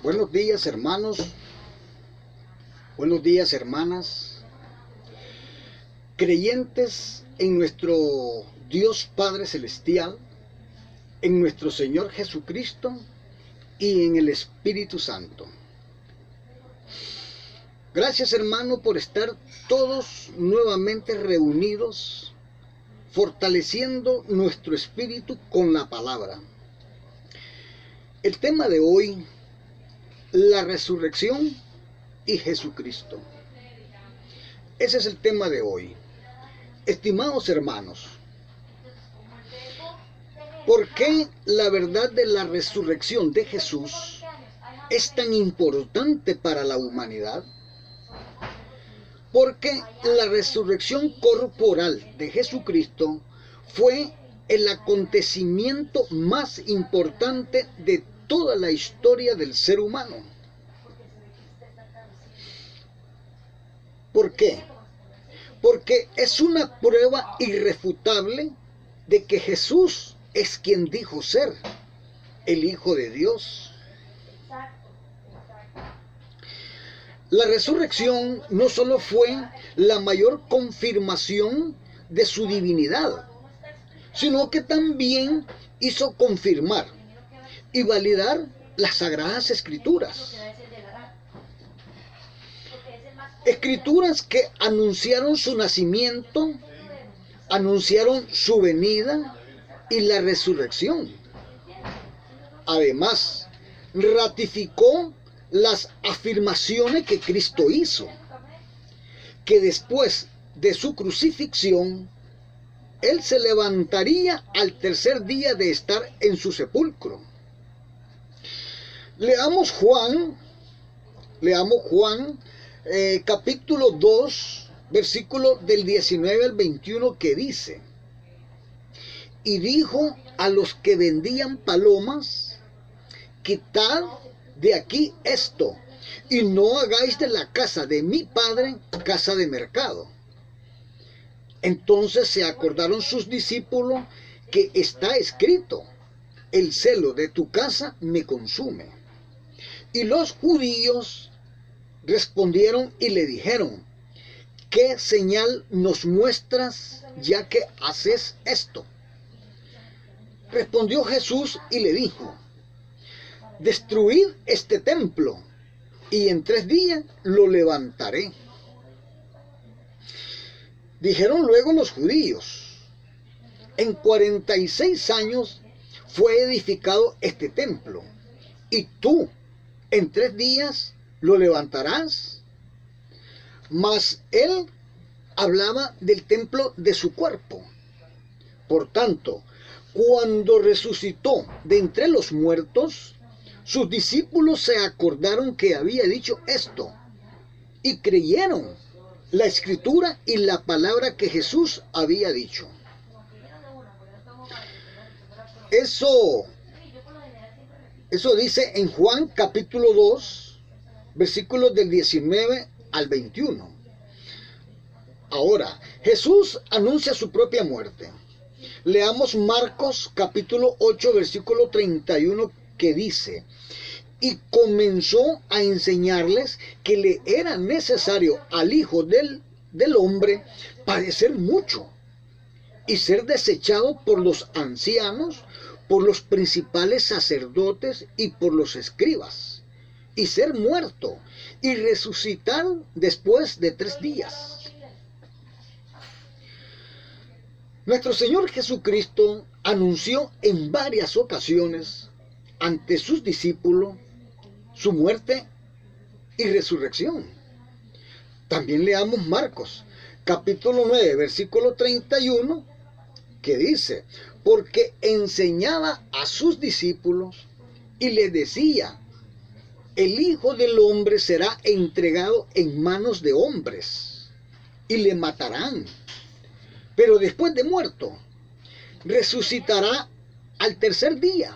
Buenos días, hermanos. Buenos días, hermanas. Creyentes en nuestro Dios Padre Celestial, en nuestro Señor Jesucristo y en el Espíritu Santo. Gracias, hermano, por estar todos nuevamente reunidos, fortaleciendo nuestro espíritu con la palabra. El tema de hoy: la resurrección y Jesucristo. Ese es el tema de hoy. Estimados hermanos, ¿por qué la verdad de la resurrección de Jesús es tan importante para la humanidad? Porque la resurrección corporal de Jesucristo fue el acontecimiento más importante de toda la historia del ser humano. ¿Por qué? Porque es una prueba irrefutable de que Jesús es quien dijo ser el Hijo de Dios. La resurrección no solo fue la mayor confirmación de su divinidad, sino que también hizo confirmar y validar las Sagradas Escrituras. Escrituras que anunciaron su nacimiento, anunciaron su venida y la resurrección. Además, ratificó las afirmaciones que Cristo hizo, que después de su crucifixión, Él se levantaría al tercer día de estar en su sepulcro. Leamos Juan capítulo 2, versículo del 19 al 21, que dice: y dijo a los que vendían palomas: quitad de aquí esto, y no hagáis de la casa de mi padre casa de mercado. Entonces se acordaron sus discípulos que está escrito: el celo de tu casa me consume. Y los judíos respondieron y le dijeron: ¿qué señal nos muestras ya que haces esto? Respondió Jesús y le dijo: destruid este templo, y en 3 días lo levantaré. Dijeron luego los judíos: en 46 años fue edificado este templo, y tú en 3 días lo levantarás. Mas él hablaba del templo de su cuerpo. Por tanto, cuando resucitó de entre los muertos, sus discípulos se acordaron que había dicho esto, y creyeron la escritura y la palabra que Jesús había dicho. Eso dice en Juan capítulo 2, versículos del 19 al 21. Ahora, Jesús anuncia su propia muerte. Leamos Marcos capítulo 8, versículo 31, que dice: y comenzó a enseñarles que le era necesario al Hijo del Hombre padecer mucho y ser desechado por los ancianos, por los principales sacerdotes y por los escribas, y ser muerto y resucitar después de 3 días. Nuestro Señor Jesucristo anunció en varias ocasiones ante sus discípulos su muerte y resurrección. También leamos Marcos capítulo 9, versículo 31, que dice: porque enseñaba a sus discípulos y les decía: el Hijo del Hombre será entregado en manos de hombres y le matarán, pero después de muerto resucitará al tercer día.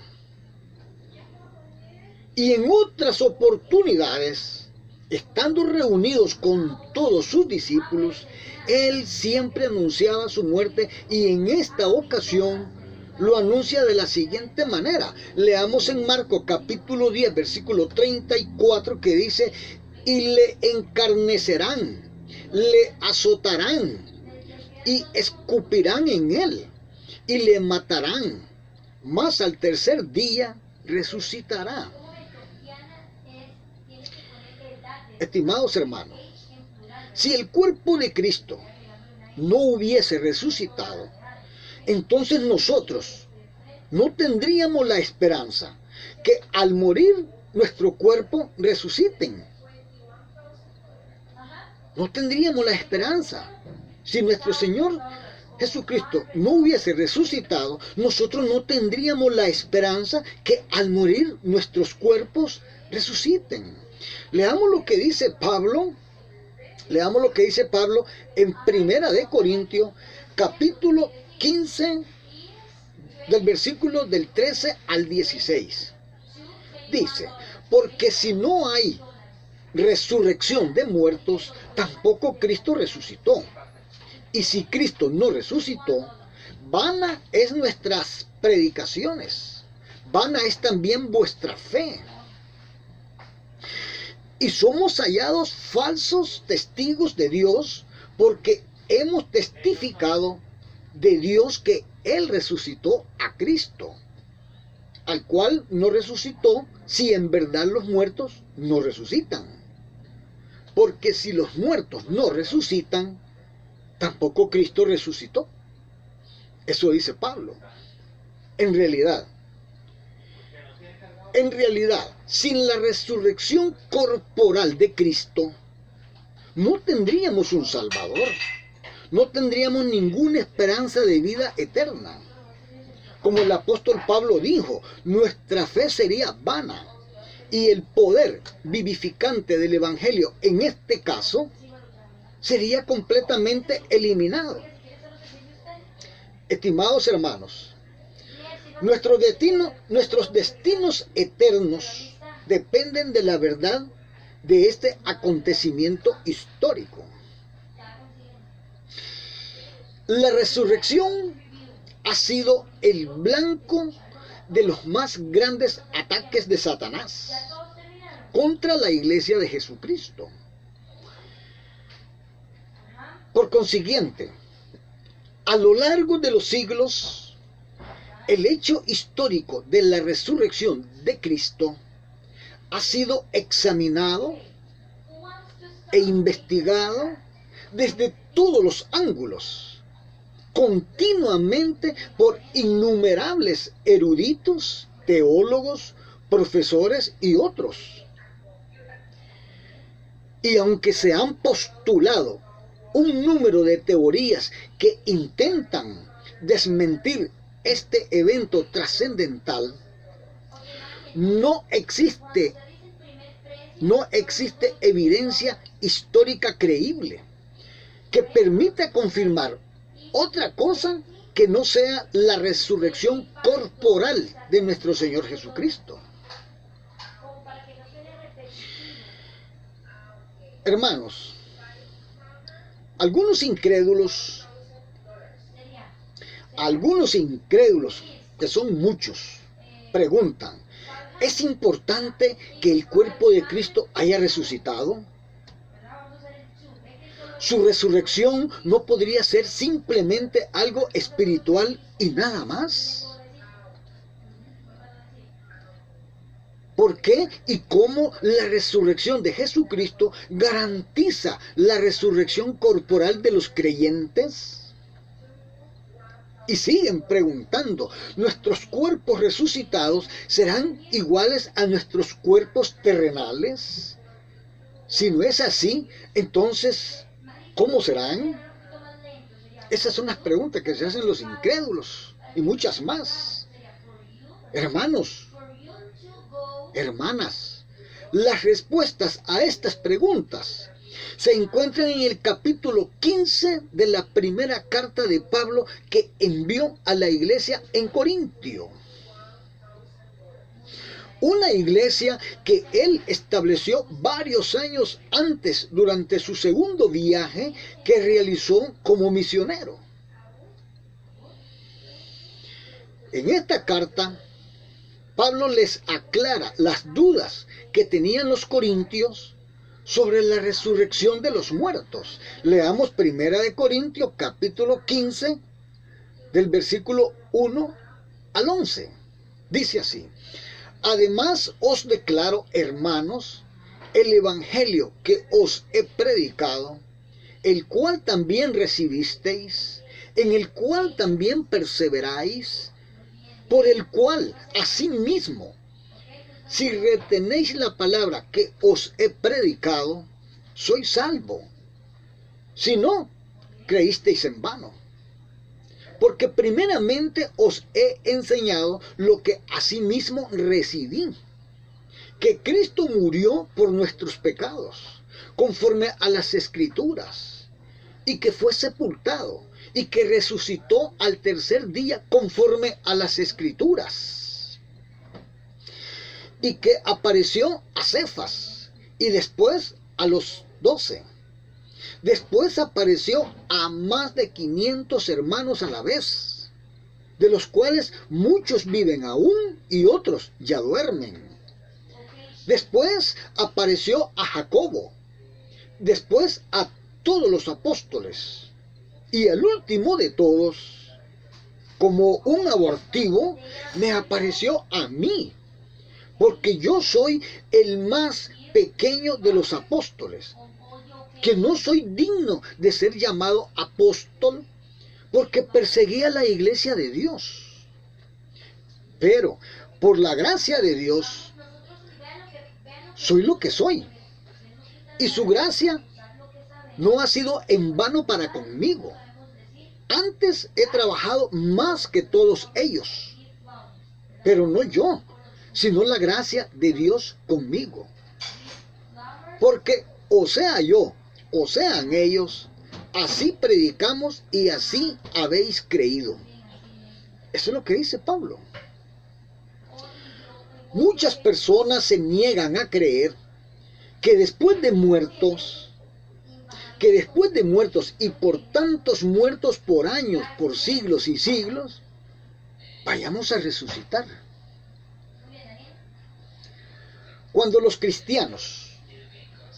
Y en otras oportunidades, estando reunidos con todos sus discípulos, Él siempre anunciaba su muerte, y en esta ocasión lo anuncia de la siguiente manera. Leamos en Marcos capítulo 10, versículo 34, que dice: y le encarnecerán, le azotarán y escupirán en él y le matarán, mas al tercer día resucitará. Estimados hermanos, si el cuerpo de Cristo no hubiese resucitado, entonces nosotros no tendríamos la esperanza que al morir nuestro cuerpo resuciten. No tendríamos la esperanza. Si nuestro Señor Jesucristo no hubiese resucitado, nosotros no tendríamos la esperanza que al morir nuestros cuerpos resuciten. Leamos lo que dice Pablo. Leamos lo que dice Pablo en Primera de Corintios, capítulo 15, del versículo del 13 al 16. Dice: porque si no hay resurrección de muertos, tampoco Cristo resucitó. Y si Cristo no resucitó, vana es nuestras predicaciones, vana es también vuestra fe. Y somos hallados falsos testigos de Dios, porque hemos testificado de Dios que Él resucitó a Cristo, al cual no resucitó si en verdad los muertos no resucitan. Porque si los muertos no resucitan, tampoco Cristo resucitó. Eso dice Pablo. En realidad, sin la resurrección corporal de Cristo, no tendríamos un Salvador, no tendríamos ninguna esperanza de vida eterna. Como el apóstol Pablo dijo, nuestra fe sería vana y el poder vivificante del Evangelio, en este caso, sería completamente eliminado. Estimados hermanos, nuestros destinos eternos dependen de la verdad de este acontecimiento histórico. La resurrección ha sido el blanco de los más grandes ataques de Satanás contra la iglesia de Jesucristo. Por consiguiente, a lo largo de los siglos, el hecho histórico de la resurrección de Cristo ha sido examinado e investigado desde todos los ángulos, continuamente por innumerables eruditos, teólogos, profesores y otros. Y aunque se han postulado un número de teorías que intentan desmentir este evento trascendental, no existe evidencia histórica creíble que permita confirmar otra cosa que no sea la resurrección corporal de nuestro Señor Jesucristo. Hermanos, algunos incrédulos, que son muchos, preguntan: ¿es importante que el cuerpo de Cristo haya resucitado? ¿Su resurrección no podría ser simplemente algo espiritual y nada más? ¿Por qué y cómo la resurrección de Jesucristo garantiza la resurrección corporal de los creyentes? Y siguen preguntando: ¿nuestros cuerpos resucitados serán iguales a nuestros cuerpos terrenales? Si no es así, entonces, ¿cómo serán? Esas son las preguntas que se hacen los incrédulos y muchas más. Hermanos, hermanas, las respuestas a estas preguntas se encuentran en el capítulo 15 de la primera carta de Pablo que envió a la iglesia en Corintio. Una iglesia que él estableció varios años antes, durante su segundo viaje que realizó como misionero. En esta carta, Pablo les aclara las dudas que tenían los corintios sobre la resurrección de los muertos. Leamos 1 Corintios capítulo 15, del versículo 1 al 11. Dice así: además os declaro, hermanos, el evangelio que os he predicado, el cual también recibisteis, en el cual también perseveráis, por el cual asimismo, si retenéis la palabra que os he predicado, sois salvo. Si no, creísteis en vano. Porque primeramente os he enseñado lo que asimismo recibí, que Cristo murió por nuestros pecados, conforme a las Escrituras, y que fue sepultado, y que resucitó al tercer día, conforme a las Escrituras, y que apareció a Cefas, y después a los 12. Después apareció a más de 500 hermanos a la vez, de los cuales muchos viven aún y otros ya duermen. Después apareció a Jacobo, después a todos los apóstoles, y al último de todos, como un abortivo, me apareció a mí, porque yo soy el más pequeño de los apóstoles, que no soy digno de ser llamado apóstol, porque perseguía la iglesia de Dios. Pero por la gracia de Dios, soy lo que soy. Y su gracia no ha sido en vano para conmigo. Antes he trabajado más que todos ellos, pero no yo, sino la gracia de Dios conmigo. Porque o sea yo, o sean ellos, así predicamos y así habéis creído. Eso es lo que dice Pablo. Muchas personas se niegan a creer que después de muertos y por tantos muertos por años, por siglos y siglos, vayamos a resucitar. Cuando los cristianos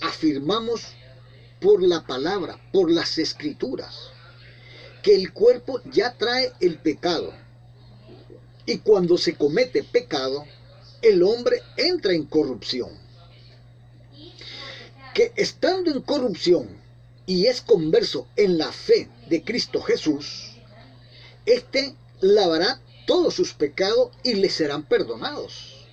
afirmamos por la palabra, por las Escrituras, que el cuerpo ya trae el pecado, y cuando se comete pecado, el hombre entra en corrupción, que estando en corrupción y es converso en la fe de Cristo Jesús, éste lavará todos sus pecados y le serán perdonados.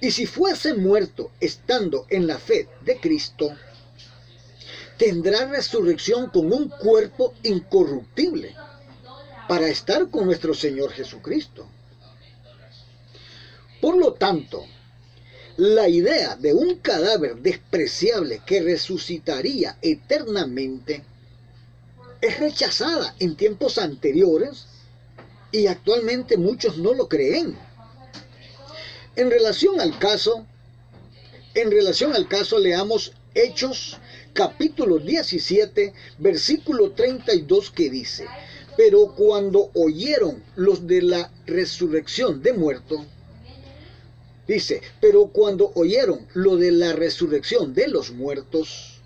Y si fuese muerto estando en la fe de Cristo, tendrá resurrección con un cuerpo incorruptible para estar con nuestro Señor Jesucristo. Por lo tanto, la idea de un cadáver despreciable que resucitaría eternamente es rechazada en tiempos anteriores y actualmente muchos no lo creen. En relación al caso, leamos Hechos capítulo 17, versículo 32, que dice: pero cuando oyeron los de la resurrección de muertos, pero cuando oyeron lo de la resurrección de los muertos,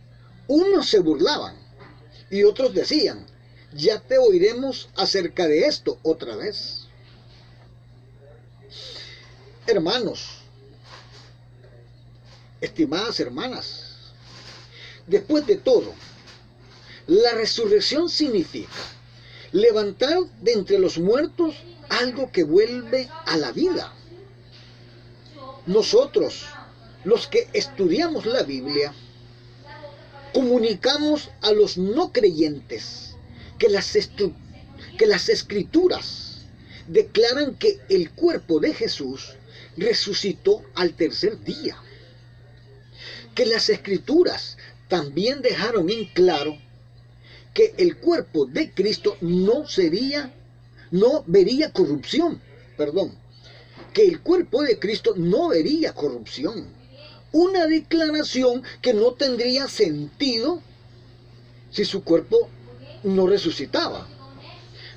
unos se burlaban y otros decían: ya te oiremos acerca de esto otra vez. Hermanos, estimadas hermanas, después de todo, la resurrección significa levantar de entre los muertos algo que vuelve a la vida. Nosotros, los que estudiamos la Biblia, comunicamos a los no creyentes que las Escrituras declaran que el cuerpo de Jesús resucitó al tercer día. Que las Escrituras también dejaron en claro que el cuerpo de Cristo no vería corrupción. Que el cuerpo de Cristo no vería corrupción. Una declaración que no tendría sentido si su cuerpo no resucitaba.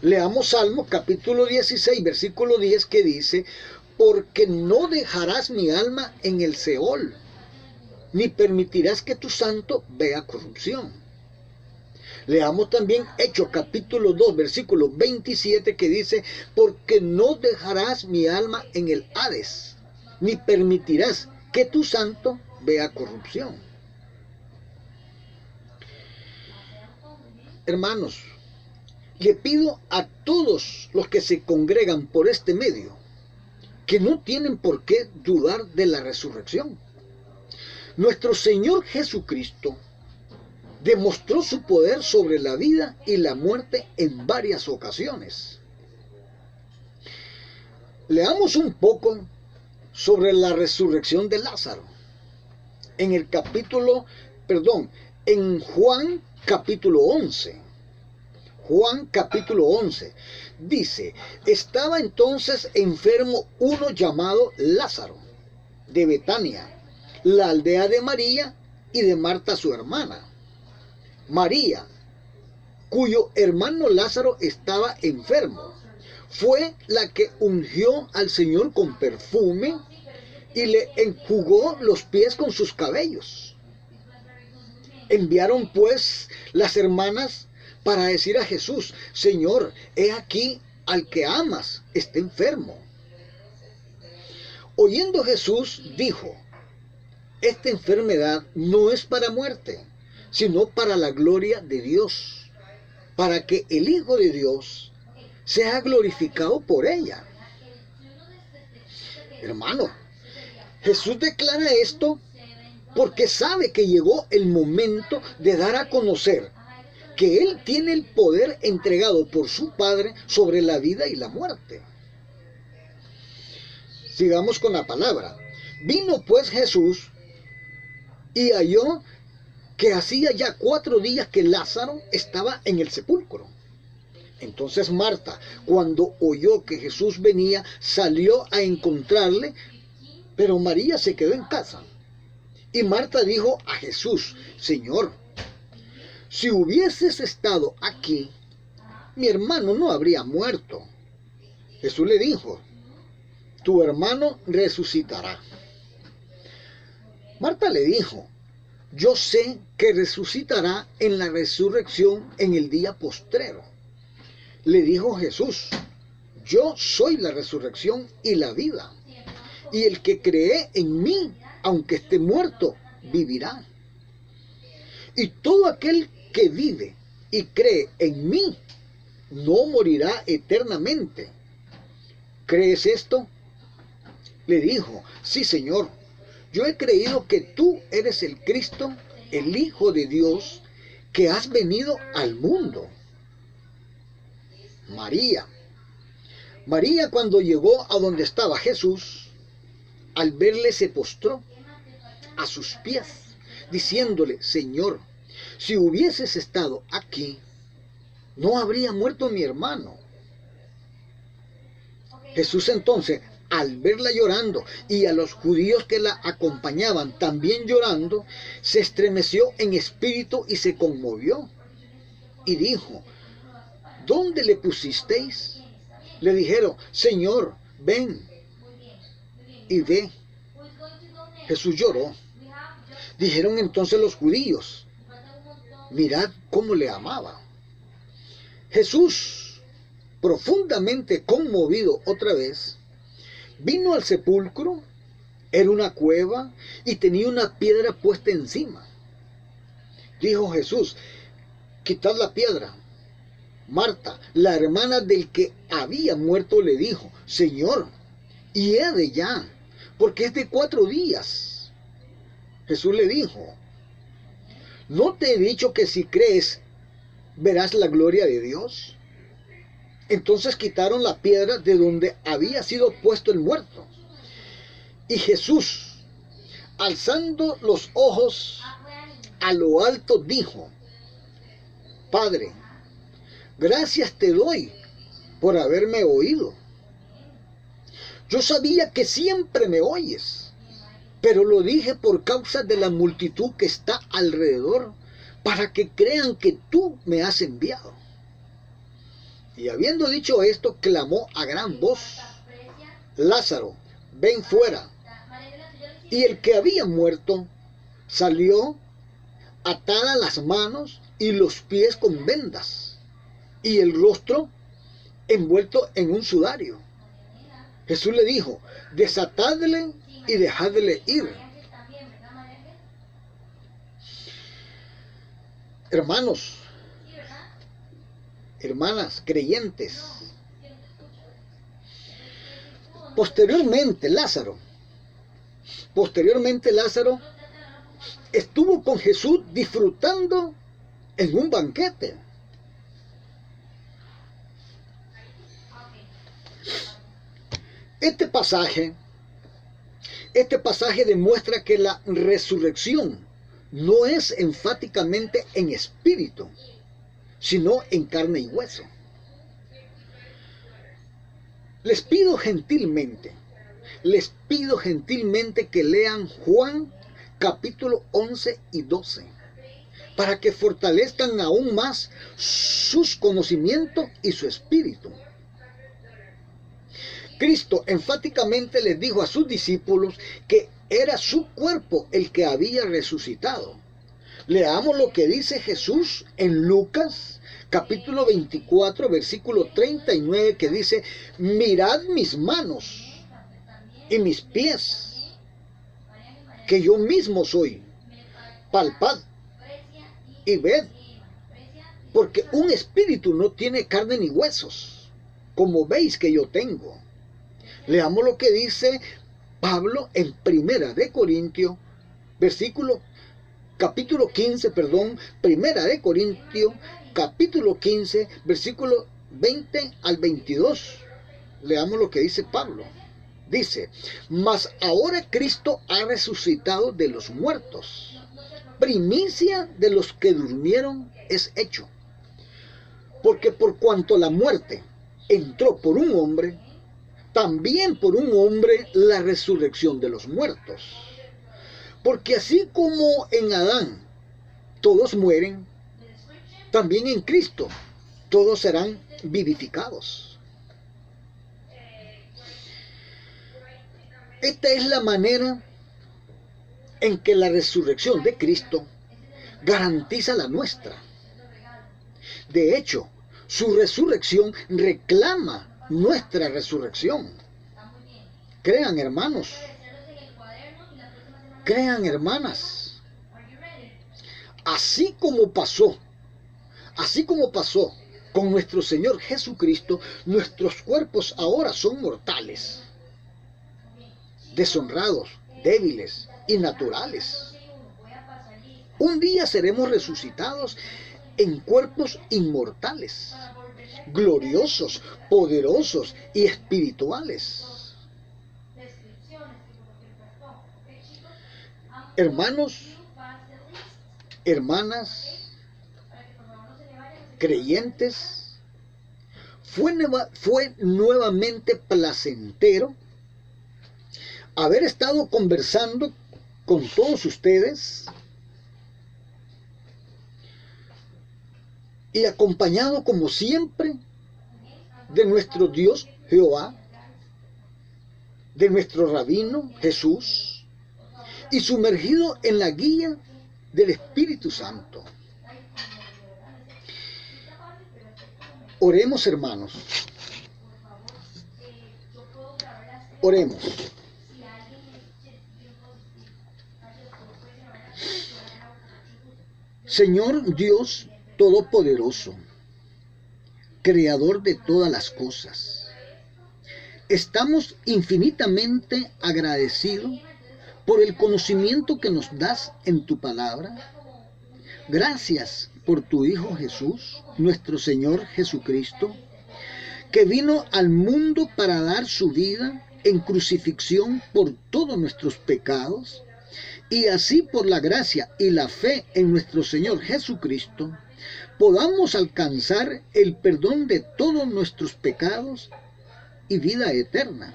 Leamos Salmos capítulo 16, versículo 10, que dice: porque no dejarás mi alma en el Seol, ni permitirás que tu santo vea corrupción. Leamos también Hechos capítulo 2, versículo 27, que dice: porque no dejarás mi alma en el Hades, ni permitirás que tu santo vea corrupción. Hermanos, le pido a todos los que se congregan por este medio que no tienen por qué dudar de la resurrección. Nuestro Señor Jesucristo demostró su poder sobre la vida y la muerte en varias ocasiones. Leamos un poco sobre la resurrección de Lázaro. En Juan capítulo 11. Juan capítulo 11 dice: estaba entonces enfermo uno llamado Lázaro, de Betania, la aldea de María y de Marta su hermana. María, cuyo hermano Lázaro estaba enfermo, fue la que ungió al Señor con perfume y le enjugó los pies con sus cabellos. Enviaron pues las hermanas para decir a Jesús: Señor, he aquí al que amas está enfermo. Oyendo Jesús, dijo: esta enfermedad no es para muerte, sino para la gloria de Dios, para que el Hijo de Dios sea glorificado por ella. Hermano, Jesús declara esto porque sabe que llegó el momento de dar a conocer que Él tiene el poder entregado por su Padre sobre la vida y la muerte. Sigamos con la palabra. Vino pues Jesús y halló que hacía ya 4 días que Lázaro estaba en el sepulcro. Entonces Marta, cuando oyó que Jesús venía, salió a encontrarle, pero María se quedó en casa. Y Marta dijo a Jesús: Señor, si hubieses estado aquí, mi hermano no habría muerto. Jesús le dijo: tu hermano resucitará. Marta le dijo: yo sé que resucitará en la resurrección en el día postrero. Le dijo Jesús: yo soy la resurrección y la vida, y el que cree en mí, aunque esté muerto, vivirá. Y todo aquel que vive y cree en mí no morirá eternamente. ¿Crees esto? Le dijo: sí, Señor, yo he creído que tú eres el Cristo, el Hijo de Dios, que has venido al mundo. María, cuando llegó a donde estaba Jesús, al verle se postró a sus pies, diciéndole: Señor, si hubieses estado aquí, no habría muerto mi hermano. Jesús entonces, al verla llorando y a los judíos que la acompañaban también llorando, se estremeció en espíritu y se conmovió. Y dijo: ¿dónde le pusisteis? Le dijeron: Señor, ven y ve. Jesús lloró. Dijeron entonces los judíos: mirad cómo le amaba. Jesús, profundamente conmovido otra vez, vino al sepulcro. Era una cueva y tenía una piedra puesta encima. Dijo Jesús: quitad la piedra. Marta, la hermana del que había muerto, le dijo: Señor, hiede ya, porque es de 4 días. Jesús le dijo: ¿no te he dicho que si crees verás la gloria de Dios? Entonces quitaron la piedra de donde había sido puesto el muerto. Y Jesús, alzando los ojos a lo alto, dijo: Padre, gracias te doy por haberme oído. Yo sabía que siempre me oyes, pero lo dije por causa de la multitud que está alrededor, para que crean que tú me has enviado. Y habiendo dicho esto, clamó a gran voz: Lázaro, ven fuera. Y el que había muerto salió, atadas las manos y los pies con vendas, y el rostro envuelto en un sudario. Jesús le dijo: desatadle y dejadle ir. Hermanos, hermanas, creyentes. Posteriormente Lázaro estuvo con Jesús disfrutando en un banquete. Este pasaje demuestra que la resurrección no es enfáticamente en espíritu, sino en carne y hueso. Les pido gentilmente que lean Juan capítulo 11 y 12, para que fortalezcan aún más sus conocimientos y su espíritu. Cristo enfáticamente les dijo a sus discípulos que era su cuerpo el que había resucitado. Leamos lo que dice Jesús en Lucas capítulo 24, versículo 39, que dice: mirad mis manos y mis pies, que yo mismo soy. Palpad y ved, porque un espíritu no tiene carne ni huesos, como veis que yo tengo. Leamos lo que dice Pablo en Primera de Corintios, capítulo 15, Primera de Corintios, capítulo 15, versículo 20 al 22. Leamos lo que dice Pablo. Dice: mas ahora Cristo ha resucitado de los muertos, primicia de los que durmieron es hecho. Porque por cuanto la muerte entró por un hombre, también por un hombre la resurrección de los muertos. Porque así como en Adán todos mueren, también en Cristo todos serán vivificados. Esta es la manera en que la resurrección de Cristo garantiza la nuestra. De hecho, su resurrección reclama nuestra resurrección. Crean, hermanos. Crean, hermanas. Así como pasó con nuestro Señor Jesucristo, nuestros cuerpos ahora son mortales, deshonrados, débiles y naturales. Un día seremos resucitados en cuerpos inmortales, gloriosos, poderosos y espirituales. Hermanos, hermanas, creyentes, fue nuevamente placentero haber estado conversando con todos ustedes y acompañado como siempre de nuestro Dios Jehová, de nuestro Rabino Jesús, y sumergido en la guía del Espíritu Santo. Oremos, hermanos. Oremos. Señor Dios Todopoderoso, Creador de todas las cosas, estamos infinitamente agradecidos por el conocimiento que nos das en tu palabra. Gracias por tu Hijo Jesús, nuestro Señor Jesucristo, que vino al mundo para dar su vida en crucifixión por todos nuestros pecados, y así por la gracia y la fe en nuestro Señor Jesucristo, podamos alcanzar el perdón de todos nuestros pecados y vida eterna.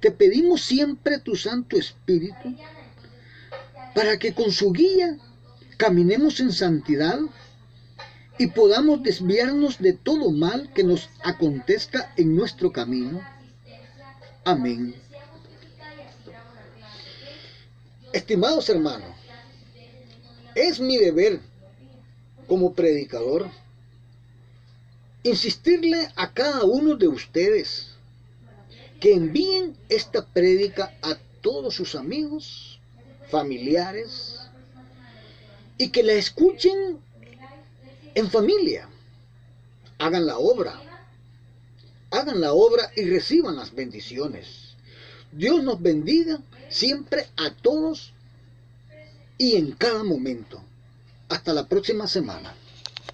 Te pedimos siempre tu Santo Espíritu, para que con su guía caminemos en santidad y podamos desviarnos de todo mal que nos acontezca en nuestro camino. Amén. Estimados hermanos, es mi deber como predicador insistirle a cada uno de ustedes que envíen esta prédica a todos sus amigos, familiares, y que la escuchen en familia. Hagan la obra y reciban las bendiciones. Dios nos bendiga siempre a todos y en cada momento. Hasta la próxima semana.